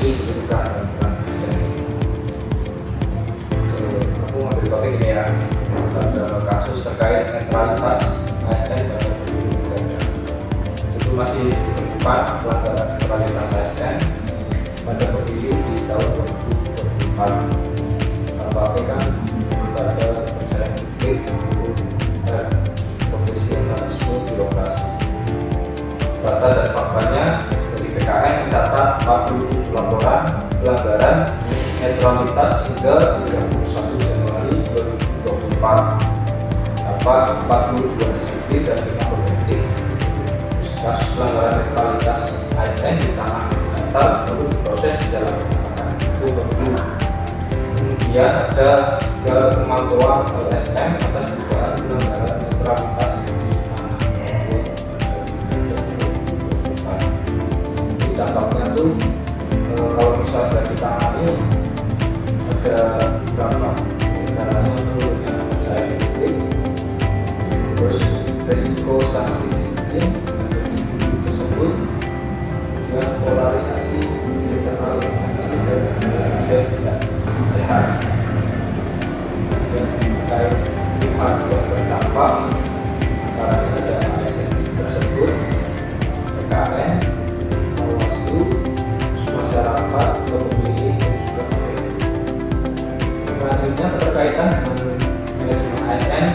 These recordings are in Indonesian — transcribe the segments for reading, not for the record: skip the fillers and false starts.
komisi pendidikan dan peran ASN. Aku ngambil topik ini ya, pada kasus terkait netralitas ASN dalam bekerja. Itu masih ditemukan pelanggaran netralitas ASN pada pemilu di tahun 2024. KPK kepada percayaan publik dan profesionalisme birokrasi. Data dan faktanya dari PKN mencatat 47 laporan pelanggaran netralitas hingga 31 Januari 2024. Dapat 42 disiplin dan 5 preventif. Kasus pelanggaran netralitas ASN di tanah datar perlu diproses dalam hukum pemilu. Kemudian ada pemantauan LSM atas dugaan pelanggaran netralitas di tanah. Di dampaknya tuh kalau misalnya ditangani ada berapa negaranya untuk yang percaya publik, terus resiko sanksi disiplin tersebut dengan polarisasi internal dan tidak sehat yang terkait pihak yang berdampak antara ada ASN tersebut, PKN, Bawaslu, masyarakat, pemilih dan juga pemerintah. Selanjutnya keterkaitan dengan manajemen ASN,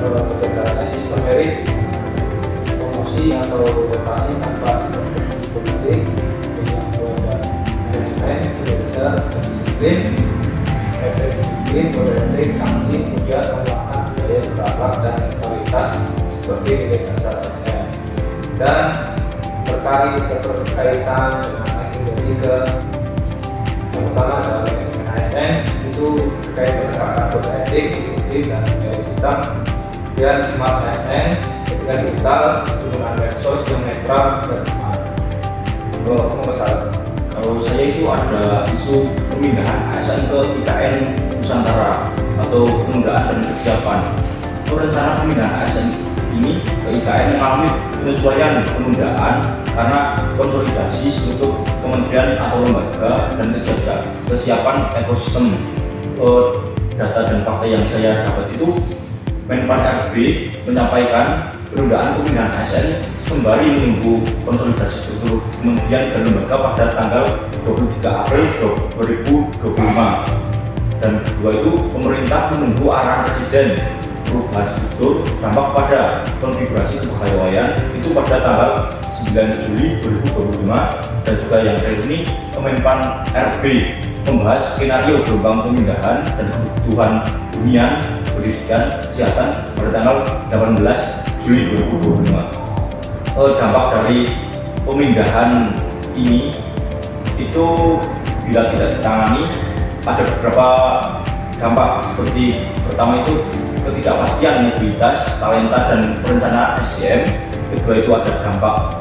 berdasarkan sistem merit, promosi atau rotasi tanpa intervensi politik, penyatuan dan manajemen, kinerja dan disiplin, efek disiplin, kode etik, sanksi, kemudian penguatan biaya berlapak dan netralitas sebagai nilai dasar ASN. Dan keterkaitan dengan item 3, yang pertama adalah manajemen ASN, itu terkait penegakan kode etik, disiplin dan nilai sistem, dan smart ASN, ketika digital, penggunaan medsos yang netral dan aman. Kalau saya itu ada isu pemindahan ASN ke IKN Nusantara atau penundaan dan kesiapan. Rencana pemindahan ASN ini ke IKN mengalami penyesuaian penundaan karena konsolidasi struktur kementerian atau lembaga dan kesiapan ekosistem. Data dan fakta yang saya dapat itu Menpan RB menyampaikan penundaan pemindahan ASN sembari menunggu konsolidasi struktur kementerian dan lembaga pada tanggal 23 April 2025. Dan kedua itu pemerintah menunggu arahan presiden perubahan struktur dampak pada konfigurasi kepegawaian itu pada tanggal 9 Juli 2025. Dan juga yang terakhir ini Menpan RB membahas skenario gelombang pemindahan dan kebutuhan hunian, pendidikan, kesehatan pada tanggal 18 Juli 2025. Dampak dari pemindahan ini itu bila tidak ditangani ada beberapa dampak, seperti pertama itu ketidakpastian mobilitas, talenta dan perencanaan SDM. Kedua itu ada dampak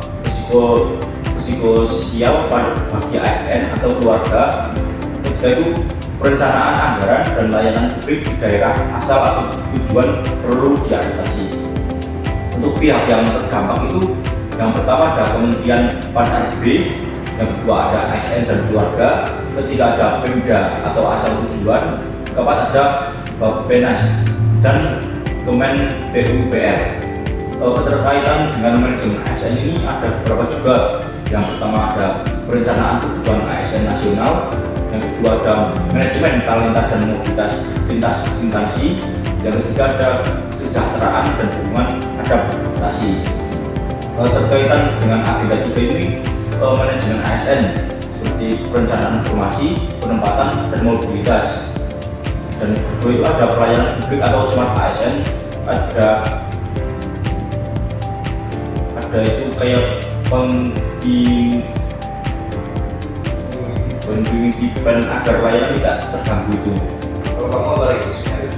psikososial bagi ASN atau keluarga. Ketiga itu perencanaan anggaran dan layanan publik di daerah asal atau tujuan perlu diatasi. Untuk pihak yang terdampak itu, yang pertama ada Kementerian Pan-RB, yang kedua ada ASN dan keluarga, ketiga ada Pemda atau asal tujuan, keempat ada Bappenas dan Kemen PUPR. Keterkaitan dengan manajemen ASN ini ada beberapa juga. Yang pertama ada perencanaan kebutuhan ASN nasional, yang kedua ada manajemen talenta dan mobilitas lintas instansi, yang ketiga ada kesejahteraan dan hubungan adaptasi. Terkaitan dengan agenda 3 ini, manajemen ASN seperti perencanaan informasi, penempatan dan mobilitas. Dan kedua itu ada pelayanan publik atau smart ASN, ada itu kayak pembimbingan agar layanan tidak terganggu itu. Kalau kamu apa lagi sebenarnya?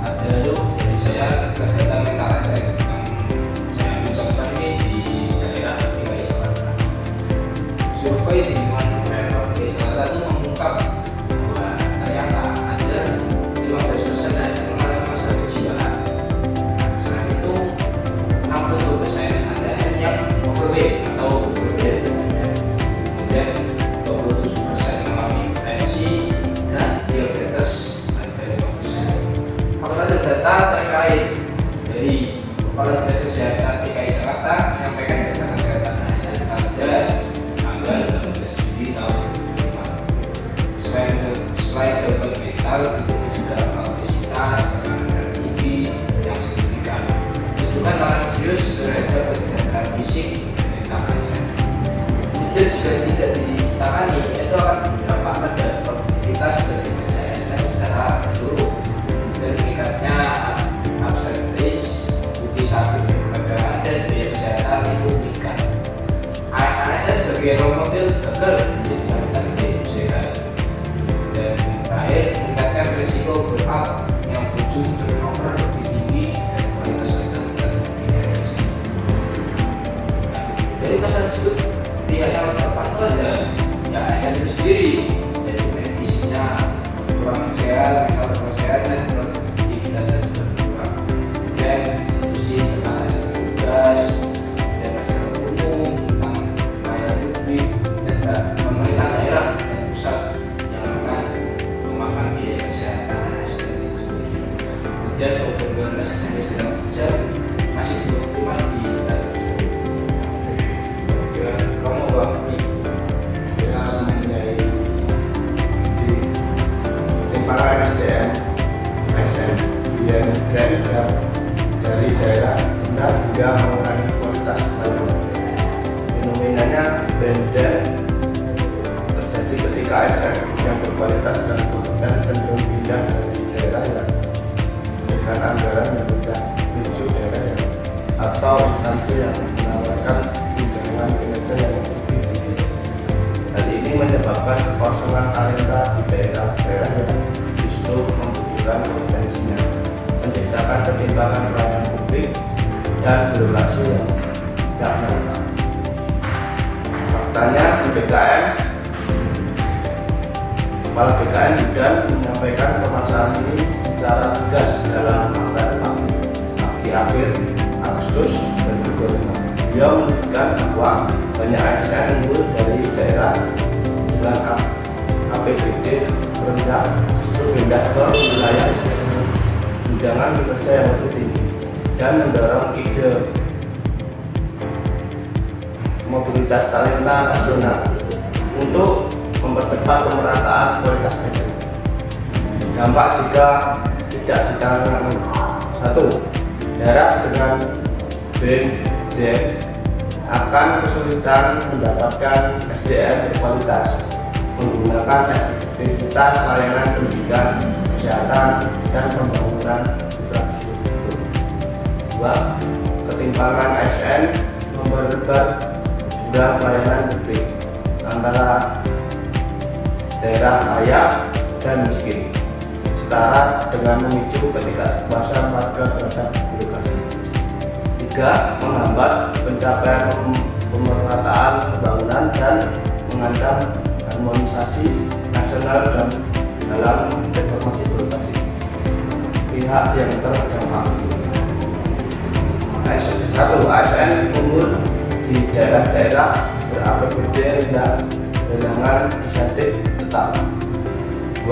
Ada itu dari saya kesehatan mental ASN yang saya mencoba ini di daerah DKI Jakarta. Survei di lingkungan daerah DKI Jakarta itu mengungkap bahwa ternyata ada 15% ASN mengalami masalah kejiwaan. Selain itu 60% ada ASN yang overweight atau berat badan. Kemudian serius terhadap kesehatan fisik lintas ASN. Jika tidak ditangani, itu akan berdampak pada produktivitas dari ASN secara menyeluruh dan meningkatnya absenteis, bukti sakit pekerjaan dan biaya kesehatan itu meningkat. ASN sebagai role model gagal menjadi hidup sehat. Dan terakhir, meningkatkan risiko burnout yang berujung turnover lebih tinggi dan kualitas kehidupan lebih tinggi. Dari masalah tersebut, pihak yang terdepan itu ada ya ASN itu sendiri, dari medisnya kurang sehat, mental sehat dan produktivitasnya juga berkurang. Dan diskusi tentang ASN tugas, dan masalah umum tentang pelayanan publik dan pemerintah daerah dan pusat yang akan memakan biaya kesehatan ASN itu sendiri. Dan COVID-19 dan istilah kerja masih belum optimal di saat ini. Kamu bagi mengenai di timpangan SDM ASN yang dari daerah rendah hingga mengurangi kualitas pelayanan. Fenomenanya blender terjadi ketika ASN yang berkualitas dan kompeten cenderung pindah dari daerah yang dengan anggaran yang rendah menuju daerah yang atau instansi yang menawarkan tunjangan kinerja yang lebih tinggi. Hal ini menyebabkan kekosongan talenta di daerah-daerah yang justru membutuhkan potensinya, menciptakan ketimpangan pelayanan publik dan birokrasi yang tidak merata. Faktanya, Kepala BKN Bidan menyampaikan permasalahan ini secara tegas dalam apel pagi akhir Agustus 2025. Beliau menunjukkan bahwa banyak ASN unggul dari daerah dengan APBD rendah justru pindah ke wilayah tunjangan kinerja yang lebih tinggi dan mendorong ide mobilitas talenta nasional untuk mempercepat pemerataan kualitas kerja. Dampak jika tidak ditangani: 1. Daerah dengan BNZ akan kesulitan mendapatkan SDM berkualitas, menggunakan efektivitas layanan pendidikan, kesehatan, dan pembangunan infrastruktur. 2. Ketimpangan ASN memperlebar jumlah pelayanan publik antara daerah kaya dan miskin, setara dengan memicu ketidakpuasan warga terhadap birokrasi. 3. Menghambat pencapaian pemerataan pembangunan dan mengancam harmonisasi nasional dan dalam reformasi birokrasi. Pihak yang terdampak: 1. ASN unggul di daerah-daerah ber-APBD rendah dengan insentif tetap. 2.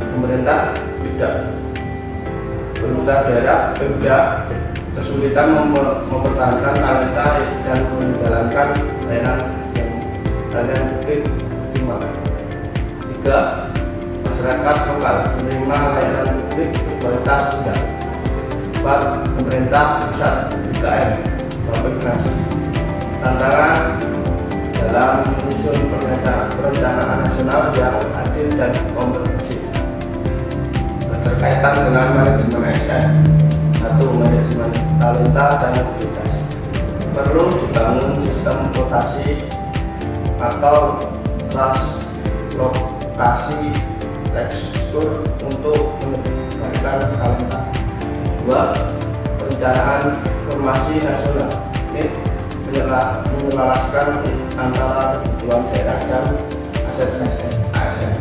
Pemerintah daerah Pemda kesulitan mempertahankan talenta dan menjalankan layanan publik optimal. 3. Masyarakat lokal menerima layanan publik berkualitas rendah. 4. Pemerintah pusat BKN Bappenas tantangan dalam menyusun perencanaan nasional yang adil dan komprehensif. Berkaitan dengan manajemen ASN: 1. Manajemen talenta dan mobilitas. Perlu dibangun sistem rotasi atau translokasi tekstur untuk menyebarkan talenta. 2. Perencanaan formasi nasional. Ini menyelaraskan antara kebutuhan daerah dan aset ASN.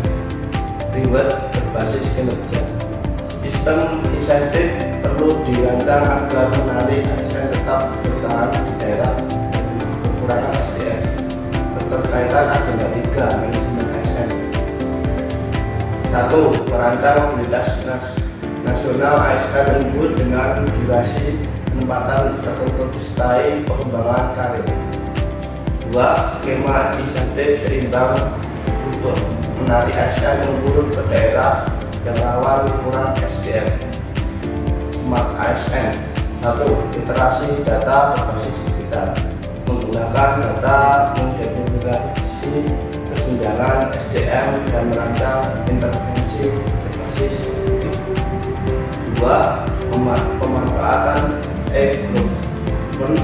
Reward berbasis kinerja. Sistem insentif perlu dirancang agar menarik ASN tetap bertahan di daerah dan kekurangan SDM. Keterkaitan agenda 3 manajemen ASN. 1. Merancang mobilitas nasional ASN unggul dengan durasi penempatan tertentu disertai pengembangan karir. 2. Skema insentif seimbang untuk menarik ASN unggul ke daerah yang rawan kurang SDM. Smart ASN Satu, literasi data berbasis digital, menggunakan data mengidentifikasi kesenjangan SDM dan merancang intervensi berbasis. Dua, pemanfaatan e-government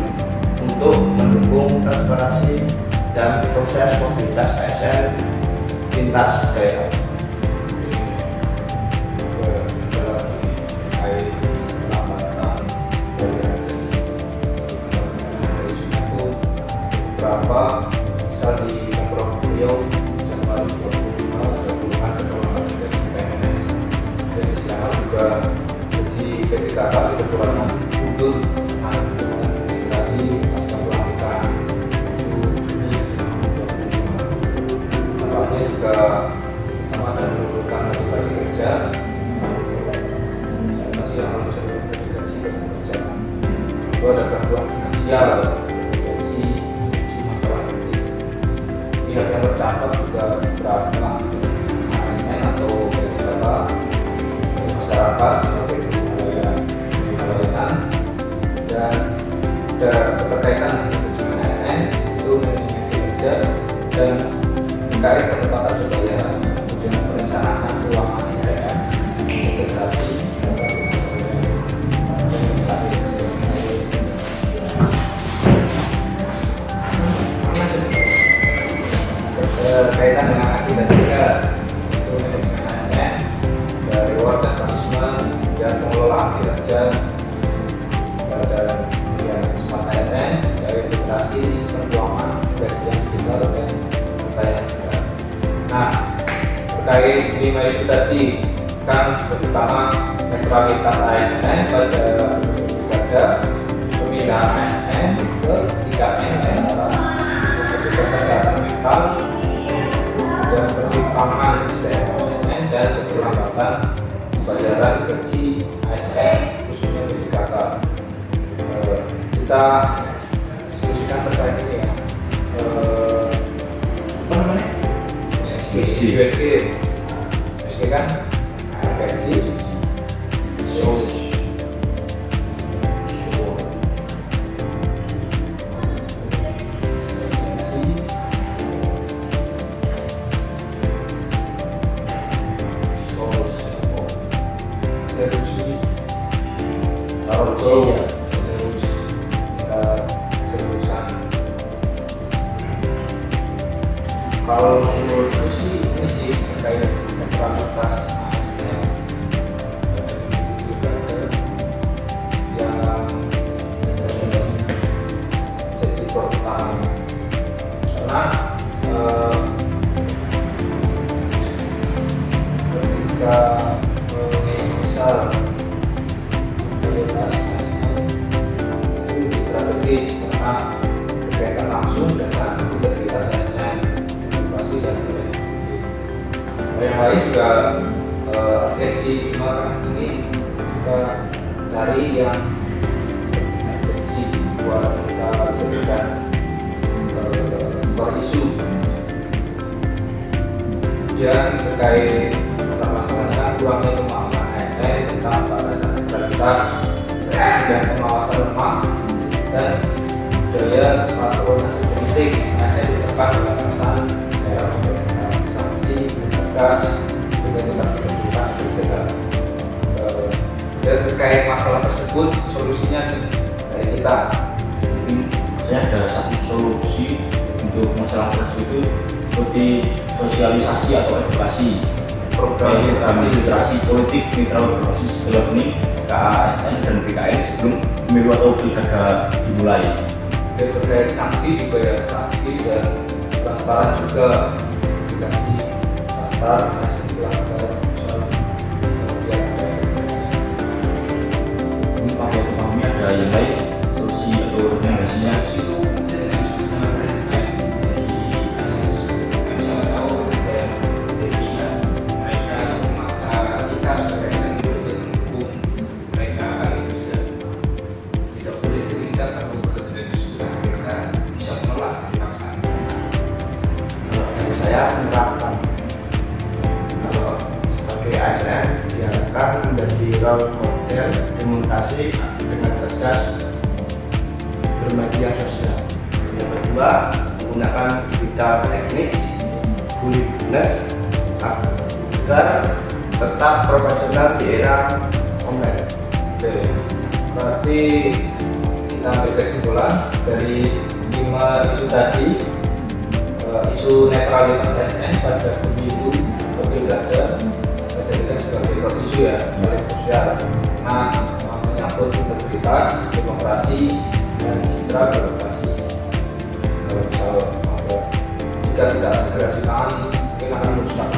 untuk mendukung transparansi dan proses mobilitas ASN lintas daerah. Berapa misal di Pemprov Riau Januari 2025 ada puluhan keterangan dari PNS, dan di sana juga gaji P3K itu kekurangan untuk administrasi pasca pelantikan Juni 2025. Nampaknya juga sama dan memerlukan motivasi kerja masih yang harus digaji kerja. Itu ada gangguan finansial. Pihak yang terdampak juga beberapa ASN atau beberapa masyarakat sebagai nelayan, dan ada keterkaitan dengan manajemen ASN itu manajemen kinerja dan terkait ketepatan pembayaran, kemudian perencanaan keuangan ASN, integrasi kaitan dengan agenda 3 itu manajemen ASN, reward dan punishment, dan pengelolaan kinerja dan smart ASN, dari literasi sistem keuangan, gestian digital dan pembayaran negara. Nah, terkait 5 isu tadi kan terutama netralitas ASN pada pilkada, pemindahan ASN ke 3M untuk kesehatan mental dan penyimpangan ASN dan keterlambatan pembayaran gaji ASN khususnya PDKK. Kita diskusikan terkait ini ya. Apa namanya? USG kan gaji kalau menurutku sih ini sih terkait netralitas ASN yang jadi pertama karena ketika misal netralitas ASN itu strategis karena berkaitan langsung dengan integritas ASN dan yang lain juga atensi, cuma kan ini kita cari yang atensi buat kita jadikan isu yang terkait masalahnya kurangnya pemahaman ASN tentang batasan netralitas dan pengawasan lemah dan daya patronase politik ASN ditekan batasan sanksi tegas juga tetap dilakukan berjalan. Dan terkait masalah tersebut solusinya dari kita. Saya ada satu solusi untuk masalah tersebut itu seperti sosialisasi atau edukasi, program literasi politik netral berbasis ekonomi KASN dan BKN sebelum pemilu atau pilkada dimulai. Dan terkait sanksi juga ya, sanksi dan transparan juga, dikasih transparan kasih pelanggaran ini Pak kami ada yang lain solusi atau rekomendasinya itu dari tahu dan mereka memaksa kita sebagai sendiri hukum, mereka itu sudah tidak boleh ditindak atau berbeda sudah mereka bisa menolak paksaan. Saya menerapkan kalau sebagai ASN diharapkan menjadi role model implementasi beradaptasi dengan cerdas bermedia sosial. Yang kedua, menggunakan digital techniques, bulliness agar tetap profesional di era online. Oke, berarti kita ambil kesimpulan dari 5 isu tadi. Isu netralitas ASN pada pemilu atau pilkada saya jadikan sebagai top isu ya, paling krusial karena menyangkut integritas, demokrasi, dan citra demokrasi. Kalau jika tidak segera ditangani, mungkin akan merusak